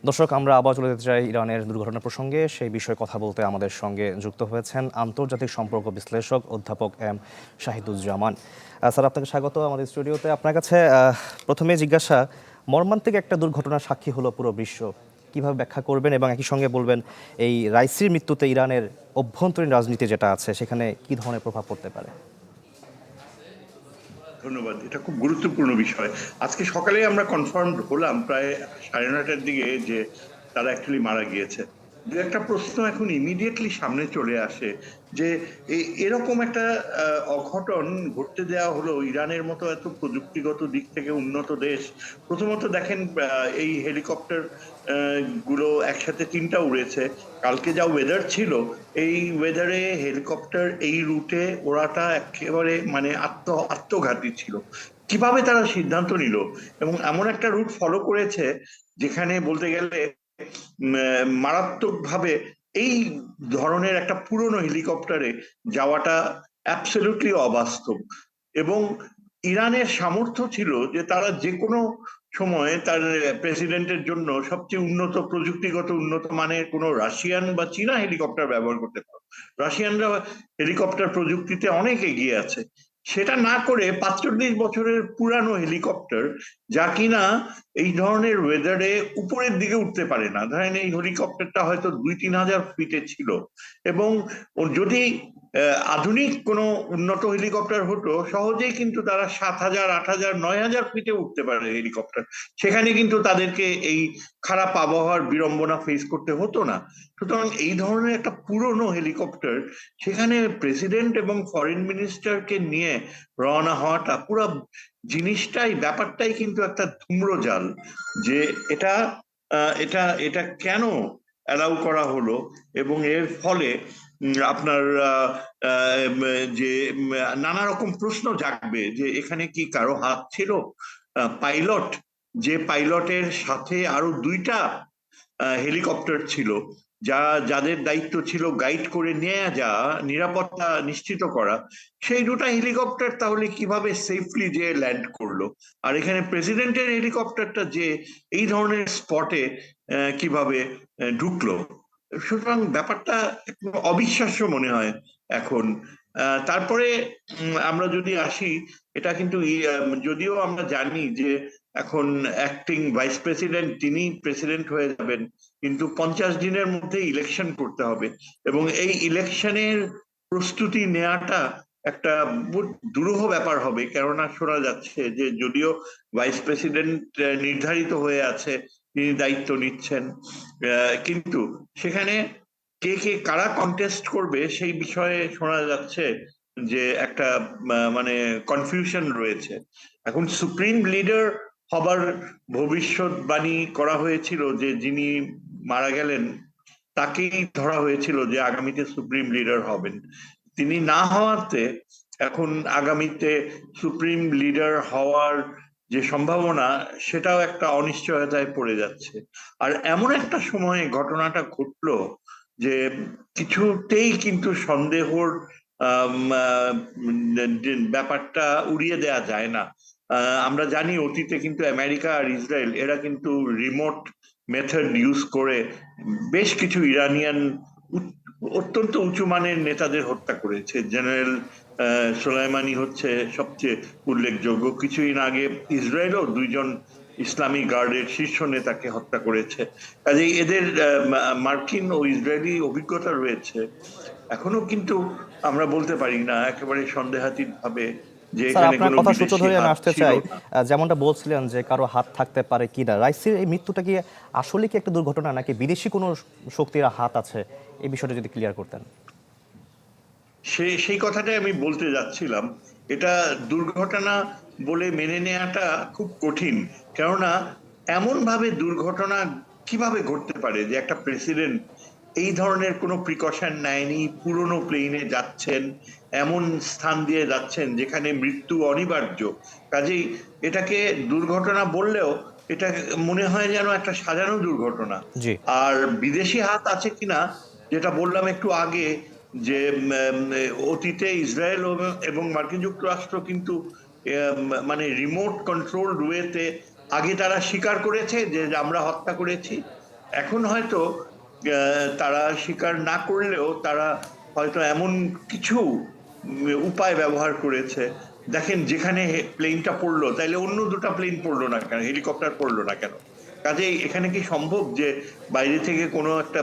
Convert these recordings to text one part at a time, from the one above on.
দর্শক, আমরা আবার চলে যেতে চাই ইরানের দুর্ঘটনা প্রসঙ্গে। সেই বিষয়ে কথা বলতে আমাদের সঙ্গে যুক্ত হয়েছেন আন্তর্জাতিক সম্পর্ক বিশ্লেষক অধ্যাপক এম শাহিদুজ্জামান। স্যার, আপনাকে স্বাগত আমাদের স্টুডিওতে। আপনার কাছে প্রথমে জিজ্ঞাসা, মর্মান্তিক একটা দুর্ঘটনার সাক্ষী হলো পুরো বিশ্ব, কিভাবে ব্যাখ্যা করবেন এবং একই সঙ্গে বলবেন এই রাইসির মৃত্যুতে ইরানের অভ্যন্তরীণ রাজনীতি যেটা আছে সেখানে কি ধরনের প্রভাব পড়তে পারে? ধন্যবাদ। এটা খুব গুরুত্বপূর্ণ বিষয়। আজকে সকালে আমরা কনফার্ম হলাম প্রায় 9:30টার দিকে যে তারা অ্যাকচুয়ালি মারা গিয়েছে। দু একটা প্রশ্ন এখন ইমিডিয়েটলি সামনে চলে আসে যে এরকম একটা অঘটন ঘটতে দেওয়া হলো ইরানের মতো এত প্রযুক্তিগত দিক থেকে উন্নত দেশ। প্রথমত দেখেন, এই হেলিকপ্টার গুলো একসাথে 3টা উড়েছে। কালকে যা ওয়েদার ছিল, এই ওয়েদারে হেলিকপ্টার এই রুটে ওড়াটা একেবারে মানে আত্মঘাতী ছিল। কিভাবে তারা সিদ্ধান্ত নিল এবং এমন একটা রুট ফলো করেছে যেখানে বলতে গেলে মারাত্মকভাবে এই ধরনের একটা পুরনো হেলিকপ্টারে যাওয়াটা অ্যাবসলিউটলি অবাস্তব। এবং ইরানের সামর্থ্য ছিল যে তারা যে কোনো সময় তার প্রেসিডেন্টের জন্য সবচেয়ে উন্নত প্রযুক্তিগত উন্নত মানের কোনো রাশিয়ান বা চীনা হেলিকপ্টার ব্যবহার করতে পারো। রাশিয়ানরা হেলিকপ্টার প্রযুক্তিতে অনেক এগিয়ে আছে। সেটা না করে 45 বছরের পুরানো হেলিকপ্টার, যা কিনা এই ধরনের ওয়েদারে উপরের দিকে উঠতে পারে না। ধরেন এই হেলিকপ্টারটা হয়তো 2-3 হাজার ফিটে ছিল, এবং যদি আধুনিক কোনো উন্নত হেলিকপ্টার হতো সহজেই কিন্তু তারা 7,000, 8,000, 9,000 ফিটে উঠতে পারে হেলিকপ্টার। সেখানে কিন্তু তাদেরকে এই খারাপ আবহাওয়ার বিড়ম্বনা ফেস করতে হতো না। সুতরাং এই ধরনের একটা পুরনো হেলিকপ্টার, সেখানে প্রেসিডেন্ট এবং ফরেন মিনিস্টারকে নিয়ে রওনা হওয়াটা পুরো জিনিসটাই ব্যাপারটাই কিন্তু একটা ধূম্রজাল। যে এটা এটা এটা কেন অ্যালাউ করা হলো, এবং এর ফলে আপনার যে নানা রকম প্রশ্ন জাগবে যে এখানে কি কারো হাত ছিল? পাইলট, যে পাইলটের সাথে আরো 2টা হেলিকপ্টার ছিল, যাদের দায়িত্ব ছিল গাইড করে নিয়ে যাওয়া, নিরাপত্তা নিশ্চিত করা, সেই 2টা হেলিকপ্টার তাহলে কিভাবে সেফলি যে ল্যান্ড করলো? আর এখানে প্রেসিডেন্টের হেলিকপ্টারটা যে এই ধরনের স্পটে কিভাবে ঢুকলো? সুতরাং ব্যাপারটা অবিশ্বাস্য মনে হয় এখন। তারপরে আমরা যদি আসি, এটা কিন্তু যদিও আমরা জানি যে এখন অ্যাক্টিং ভাইস প্রেসিডেন্ট তিনি প্রেসিডেন্ট হয়ে যাবেন, কিন্তু 50 দিনের মধ্যে ইলেকশন করতে হবে, এবং এই ইলেকশনের প্রস্তুতি নেওয়াটা একটা দুরূহ ব্যাপার হবে। কেননা শোনা যাচ্ছে যে যদিও ভাইস প্রেসিডেন্ট নির্ধারিত হয়ে আছে, তিনি দায়িত্ব নিচ্ছেন, কিন্তু সেখানে কে কে কারা কন্টেস্ট করবে সেই বিষয়ে শোনা যাচ্ছে যে একটা মানে কনফিউশন রয়েছে। এখন সুপ্রিম লিডার হবার ভবিষ্যৎবাণী করা হয়েছিল, যে যিনি মারা গেলেন তাকেই ধরা হয়েছিল যে আগামীতে সুপ্রিম লিডার হবেন। তিনি না হওয়াতে এখন আগামীতে সুপ্রিম লিডার হওয়ার যে সম্ভাবনা, সেটাও একটা অনিশ্চয়তায় পড়ে যাচ্ছে। আর এমন একটা সময়ে ঘটনাটা ঘটলো যে কিছুতেই কিন্তু সন্দেহর ব্যাপারটা উড়িয়ে দেয়া যায় না। আমরা জানি অতীতে কিন্তু আমেরিকা আর ইসরায়েল এরা কিন্তু রিমোট মেথড ইউজ করে বেশ কিছু ইরানিয়ান অত্যন্ত উঁচু মানের নেতাদের হত্যা করেছে। জেনারেল সোলাইমানি হচ্ছে সবচেয়ে উল্লেখযোগ্য। কিছুদিন আগে ইসরায়েলও 2জন ইসলামী গার্ডের শীর্ষ নেতাকে হত্যা করেছে। কাজেই এদের মার্কিন ও ইসরায়েলি অভিজ্ঞতা রয়েছে। এখনো কিন্তু আমরা বলতে পারি না একেবারে সন্দেহাতীত ভাবে যে স্যার, এখানে আপনার কোনো কথা সূত্র বিদেশি ধরে আমি হাত আসতে ছিল চাই, না। যেমনটা বলছিলেন যে কারো হাত থাকতে পারে কিনা, রাইসির এই মৃত্যুটা কি আসলে কি একটা দুর্ঘটনা নাকি বিদেশি কোনো শক্তির হাত আছে, এই বিষয়টা যদি ক্লিয়ার করতেন। সেই কথাটাই আমি বলতে যাচ্ছিলাম। এটা দুর্ঘটনা বলে মেনে নেওয়াটা খুব কঠিন। কেননা এমন ভাবে দুর্ঘটনা কিভাবে ঘটতে পারে যে একটা প্রেসিডেন্ট এই ধরনের কোনো প্রিকশন নেয়নি, পুরনো প্লেনে যাচ্ছেন, এমন স্থান দিয়ে যাচ্ছেন যেখানে মৃত্যু অনিবার্য। কাজেই এটাকে দুর্ঘটনা বললেও এটা মনে হয় যেন একটা সাজানো দুর্ঘটনা। জি। আর বিদেশি হাত আছে কিনা, যেটা বললাম একটু আগে, যে অতীতে ইসরায়েল এবং মার্কিন যুক্তরাষ্ট্র কিন্তু মানে রিমোট কন্ট্রোল ওয়েতে আগে তারা স্বীকার করেছে যে আমরা হত্যা করেছি, এখন হয়তো তারা স্বীকার না করলেও তারা হয়তো এমন কিছু উপায় ব্যবহার করেছে। দেখেন, যেখানে প্লেনটা পড়লো, তাইলে অন্য দুটো প্লেন পড়লো না কেন, হেলিকপ্টার পড়লো না কেন? কাজেই এখানে কি সম্ভব যে বাইরে থেকে কোনো একটা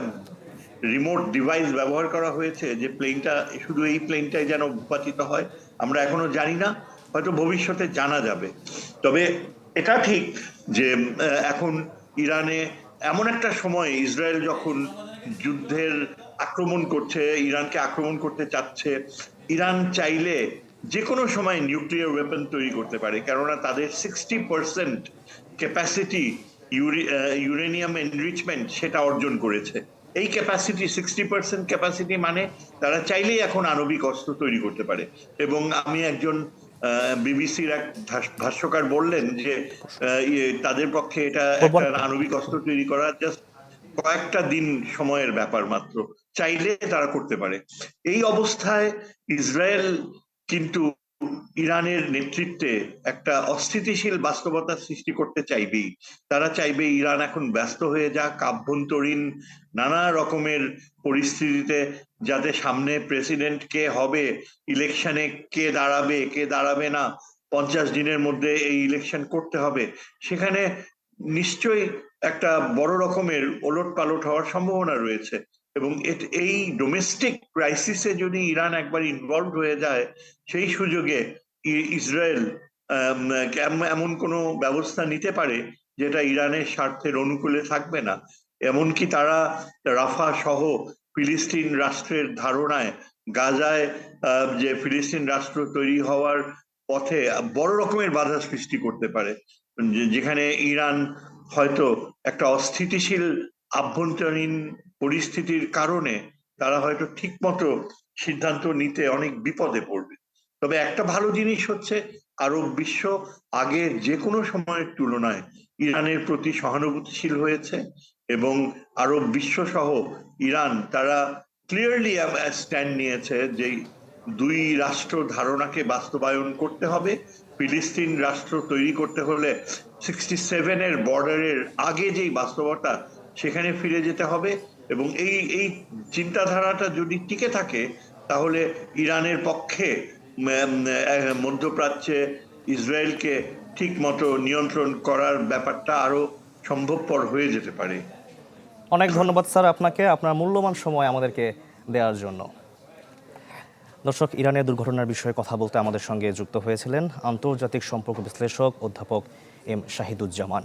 রিমোট ডিভাইস ব্যবহার করা হয়েছে যে প্লেনটা, শুধু এই প্লেনটাই যেন ভূপাতিত হয়? আমরা এখনো জানি না, হয়তো ভবিষ্যতে জানা যাবে। তবে এটা ঠিক যে এখন ইরানে এমন একটা সময়, ইসরায়েল যখন যুদ্ধের আক্রমণ করছে, ইরানকে আক্রমণ করতে চাচ্ছে, ইরান চাইলে যে কোনো সময় নিউক্লিয়ার ওয়েপন তৈরি করতে পারে, কেননা তাদের 60% ক্যাপাসিটি ইউরেনিয়াম এনরিচমেন্ট সেটা অর্জন করেছে। এই ক্যাপাসিটি, 60% ক্যাপাসিটি, মানে তারা চাইলেই এখন আণবিক অস্ত্র তৈরি করতে পারে। এবং আমি একজন বিবিসির এক ভাষ্যকার বললেন যে তাদের পক্ষে এটা একটা আণবিক অস্ত্র তৈরি করা জাস্ট কয়েকটা দিন সময়ের ব্যাপার মাত্র, চাইলে তারা করতে পারে। এই অবস্থায় ইসরায়েল কিন্তু ইরানের নেতৃত্বে একটা অস্থিতিশীল বাস্তবতা সৃষ্টি করতে চাইবেই। তারা চাইবে ইরান এখন ব্যস্ত হয়ে যাক আভ্যন্তরীণ নানা রকমের পরিস্থিতিতে, যাতে সামনে প্রেসিডেন্ট কে হবে, ইলেকশনে কে দাঁড়াবে কে দাঁড়াবে না, 50 দিনের মধ্যে এই ইলেকশন করতে হবে, সেখানে নিশ্চয়ই একটা বড় রকমের ওলটপালট হওয়ার সম্ভাবনা রয়েছে। এবং এই ডোমেস্টিক ক্রাইসিসে যদি ইরান একবার ইনভলভ হয়ে যায়, সেই সুযোগে ইসরায়েল এমন কোনো ব্যবস্থা নিতে পারে যেটা ইরানের স্বার্থের অনুকূলে থাকবে না। এমনকি তারা রাফা সহ ফিলিস্তিন রাষ্ট্রের ধারণায়, গাজায় যে ফিলিস্তিন রাষ্ট্র তৈরি হওয়ার পথে বড় রকমের বাধা সৃষ্টি করতে পারে, যেখানে ইরান হয়তো একটা অস্থিতিশীল আভ্যন্তরীণ পরিস্থিতির কারণে তারা হয়তো ঠিক মতো সিদ্ধান্ত নিতে অনেক বিপদে পড়বে। তবে একটা ভালো জিনিস হচ্ছে, আরব বিশ্ব আগে যে কোনো সময়ের তুলনায় ইরানের প্রতি সহানুভূতিশীল হয়েছে, এবং আরব বিশ্ব সহ ইরান তারা ক্লিয়ারলি স্ট্যান্ড নিয়েছে যে দুই রাষ্ট্র ধারণাকে বাস্তবায়ন করতে হবে। ফিলিস্তিন রাষ্ট্র তৈরি করতে হলে 67-এর বর্ডারের আগে যেই বাস্তবতা, সেখানে ফিরে যেতে হবে। এবং এই চিন্তাধারাটা যদি টিকে থাকে, তাহলে ইরানের পক্ষে মধ্যপ্রাচ্যে ইসরায়েলকে ঠিক মতো নিয়ন্ত্রণ করার ব্যাপারটা আরো সম্ভবপর হয়ে যেতে পারে। অনেক ধন্যবাদ স্যার আপনাকে, আপনার মূল্যবান সময় আমাদেরকে দেওয়ার জন্য। দর্শক, ইরানের দুর্ঘটনার বিষয়ে কথা বলতে আমাদের সঙ্গে যুক্ত হয়েছিলেন আন্তর্জাতিক সম্পর্ক বিশ্লেষক অধ্যাপক এম শাহিদুজ্জামান।